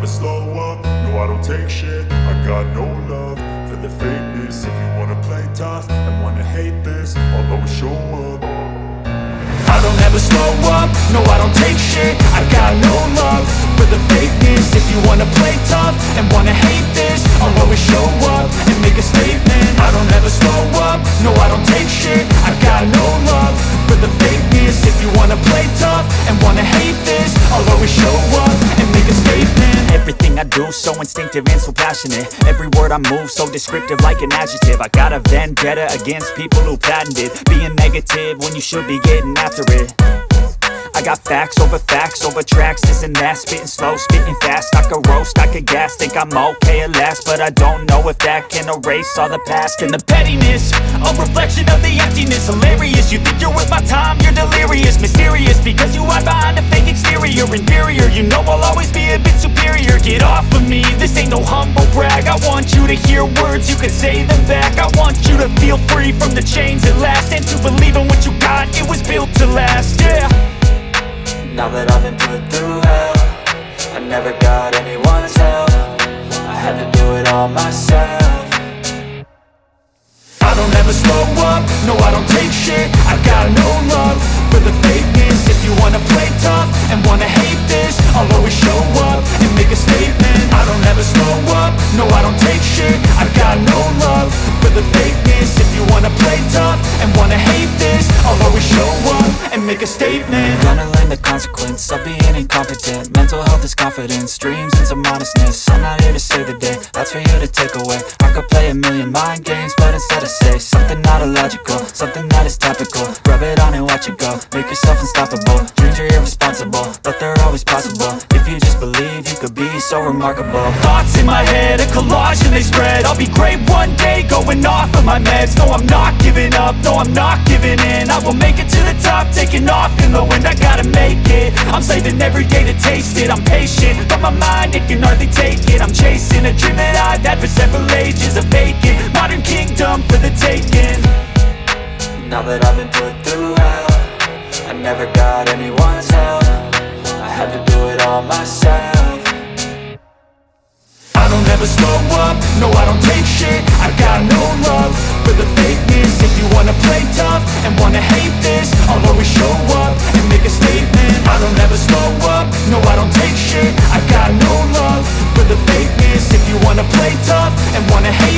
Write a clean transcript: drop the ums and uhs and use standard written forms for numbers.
slow up, no I don't take shit. I got no love for the fakeness. If you wanna play tough and wanna hate this, I'll always show up. I don't ever slow up, no I don't take shit. I got no love for the fakeness. If you wanna play tough and wanna hate this, I'll always show up and make a statement. I don't ever slow up, no I don't take shit. I got no love for the fakeness. If you wanna play tough and wanna hate this, I'll always show up and make a statement. Everything I do so instinctive and so passionate. Every word I move so descriptive like an adjective. I got a vendetta against people who patented being negative when you should be getting after it. I got facts over tracks, this and that. Spitting slow, spitting fast, I could roast, I could gas. Think I'm okay at last, but I don't know if that can erase all the past. And the pettiness, a reflection of the emptiness. Hilarious, you think you're worth my time, you're delirious. Mysterious, because you hide behind a fake exterior. Inferior, you know I'll always be a bit superior. Get off of me, this ain't no humble brag. I want you to hear words, you can say them back. I want you to feel free from the chains at last, and to believe in what you got, it was built to last, yeah. Now that I've been put through hell, I never got anyone's help. I had to do it all myself. I don't ever slow up, no I don't take shit. I got no love for the fakeness. If you wanna play tough and wanna hate this, I'll always show up and make a statement. I don't ever slow up, no I don't take shit. I got no love for the fakeness. If you wanna play tough and wanna hate this, I'll always show up and make a statement. Gonna learn the consequence of being incompetent. Mental health is confidence, dreams and some honestness. I'm not here to save the day, that's for you to take away. I could play a million mind games, but instead I say something not illogical, something that is topical. Rub it on and watch it go, make yourself unstoppable. Dreams are irresponsible, but they're always possible. If you just believe, you could be so remarkable. Thoughts in my head, a collage and they spread. I'll be great one day, going off of my meds. No, I'm not giving up, no, I'm not giving in. I will make it to the top, taking off in the wind. I gotta make it, I'm saving every day to taste it. I'm patient, but my mind, it can hardly take it. I'm chasing a dream that I've had for several ages. A vacant, modern kingdom for the taking. Now that I've been put through hell, I never got anyone's help. I had to do it all myself. I don't ever slow up, no I don't take shit. I got no love for the fakeness. If you wanna play tough and wanna hate this, I'll always show up and make a statement. I don't ever slow up, no I don't take shit. I got no love for the fakeness. If you wanna play tough and wanna hate